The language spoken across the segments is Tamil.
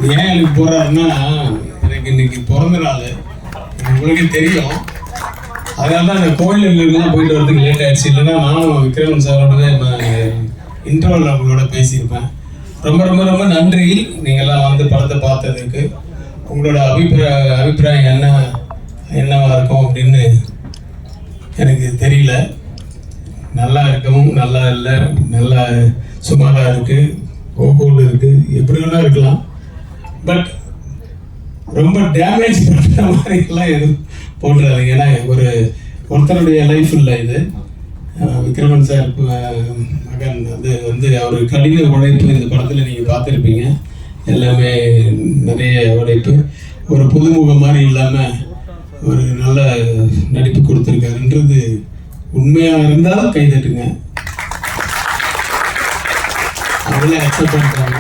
ஏன் எனக்கு போறாருன்னா, எனக்கு இன்னைக்கு பிறந்த நாள் உங்களுக்கு தெரியும். அதனால தான் அந்த கோயிலுக்குலாம் போயிட்டு வரதுக்கு லேட் ஆயிடுச்சு. இல்லைன்னா நானும் விக்ரமன் சாரோட இன்டர்வல் அவங்களோட பேசியிருப்பேன். ரொம்ப ரொம்ப ரொம்ப நன்றி நீங்கள்லாம் வந்து படத்தை பார்த்ததுக்கு. உங்களோட அபிப்பிராயம் என்னவா இருக்கும் அப்படின்னு எனக்கு தெரியல. நல்லா இருக்கவும், நல்லா இல்லை, நல்லா சுமாராக இருக்குது, ஓகோல் இருக்குது, எப்படி வேணா இருக்கலாம். பட் ரொம்ப டேமேஜ் பண்ணுற மாதிரிலாம் எதுவும் போட்டுறாங்க. ஏன்னா ஒருத்தருடைய லைஃப் இல்லை இது. விக்ரமன் சார் மகன் வந்து அவர் கடின உழைப்பு இந்த படத்தில் நீங்கள் பார்த்துருப்பீங்க. எல்லாமே நிறைய உழைப்பு, ஒரு புதுமுகம் மாதிரி இல்லாமல் ஒரு நல்ல நடிப்பு கொடுத்துருக்காருன்றது உண்மையாக இருந்தாலும் கைதட்டுங்க. அவங்களே அக்செப்ட் பண்ணுறாங்க.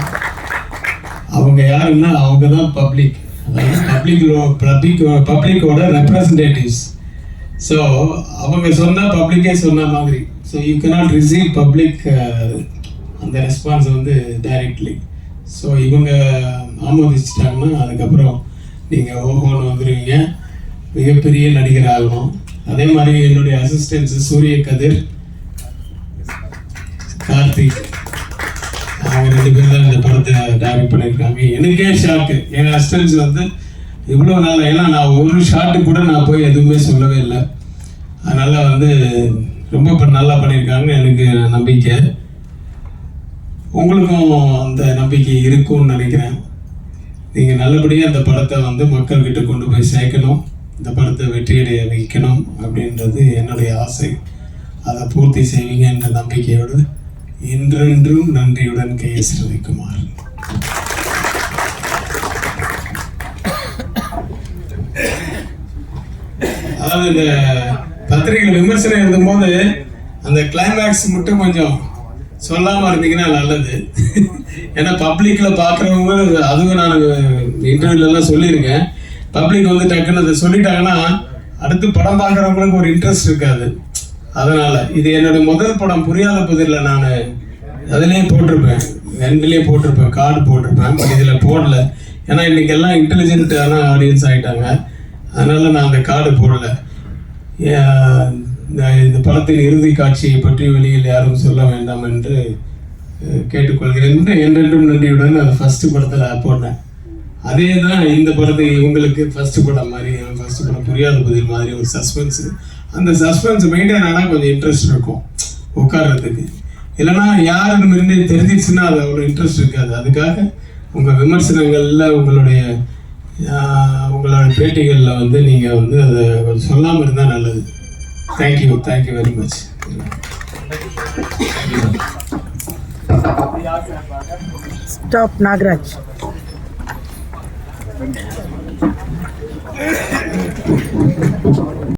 அவங்க யாருன்னா அவங்க தான் பப்ளிக், அதாவது பப்ளிக்கோட ரெப்ரசன்டேட்டிவ்ஸ். ஸோ அவங்க சொன்னால் பப்ளிக்கே சொன்ன மாதிரி. So you cannot receive public அந்த ரெஸ்பான்ஸ் வந்து டைரக்ட்லி. ஸோ இவங்க ஆமோதிச்சிட்டாங்கன்னா அதுக்கப்புறம் நீங்கள் ஓஹோன்னு வந்துடுவீங்க, மிகப்பெரிய நடிகர் ஆகணும். அதே மாதிரி என்னுடைய அசிஸ்டன்ஸ் சூரிய கதிர், கார்த்திக், அவங்க 2 பேர் தான் இந்த படத்தை டைரக்ட் பண்ணியிருக்காங்க. எனக்கே ஷாக்கு. என் அசிஸ்டன்ஸ் வந்து இவ்வளோ நாள், ஏன்னா நான் ஒரு ஷாட்டு கூட நான் போய் எதுவுமே சொல்லவே இல்லை. அதனால் வந்து ரொம்ப நல்லா பண்ணியிருக்காங்கன்னு எனக்கு நம்பிக்கை. உங்களுக்கும் அந்த நம்பிக்கை இருக்கும்னு நினைக்கிறேன். நீங்கள் நல்லபடியாக அந்த படத்தை வந்து மக்கள்கிட்ட கொண்டு போய் சேர்க்கணும், இந்த படத்தை வெற்றியடைய வைக்கணும் அப்படின்றது என்னுடைய ஆசை. அதை பூர்த்தி செய்வீங்க என்ற நம்பிக்கையோடு என்றென்றும் நன்றியுடன் KS ரவிக்குமார். அதாவது இந்த பத்திரிகை விமர்சனம் எழுதும்போது அந்த கிளைமேக்ஸ் மட்டும் கொஞ்சம் சொல்லாமல் இருந்தீங்கன்னா நல்லது. ஏன்னா பப்ளிக்கில் பார்க்குறவங்க, அதுவும் நான் இன்டர்வியூலலாம் சொல்லியிருக்கேன், பப்ளிக் வந்து டக்குன்னு அதை சொல்லிட்டாங்கன்னா அடுத்து படம் பார்க்குறவங்களுக்கு ஒரு இன்ட்ரெஸ்ட் இருக்காது. அதனால் இது என்னோட முதல் படம் புரியாத புதிரில் நான் அதுலேயே போட்டிருப்பேன், 2லேயே போட்டிருப்பேன், கார்டு போட்டிருப்பேன். பட் இதில் போடல. ஏன்னா இன்றைக்கி எல்லாம் இன்டெலிஜென்ட்டான ஆடியன்ஸ் ஆகிட்டாங்க. அதனால் நான் அந்த கார்டு போடலை. இந்த படத்தின் இறுதி காட்சியை பற்றி வெளியில் யாரும் சொல்ல வேண்டாம் என்று கேட்டுக்கொள்கிறேன். என்றென்றும் நன்றியுடன் அது ஃபஸ்ட்டு படத்தில் போட்டேன். அதே தான் இந்த படத்தை இவங்களுக்கு ஃபஸ்ட்டு படம் மாதிரி, ஃபஸ்ட்டு படம் புரியாத பதில் மாதிரி ஒரு சஸ்பென்ஸு. அந்த சஸ்பென்ஸ் மெயின்டைன் ஆனால் கொஞ்சம் இன்ட்ரெஸ்ட் இருக்கும் உட்கார்றதுக்கு. இல்லைனா யாருன்னு முன்னே தெரிஞ்சிச்சுன்னா அது அவ்வளோ இன்ட்ரெஸ்ட் இருக்காது. அதுக்காக உங்கள் விமர்சனங்களில் உங்களோட பேட்டிகளில் வந்து நீங்கள் வந்து அதை சொல்லாமல் இருந்தால் நல்லது. Thank you very much. Stop Nagaraj.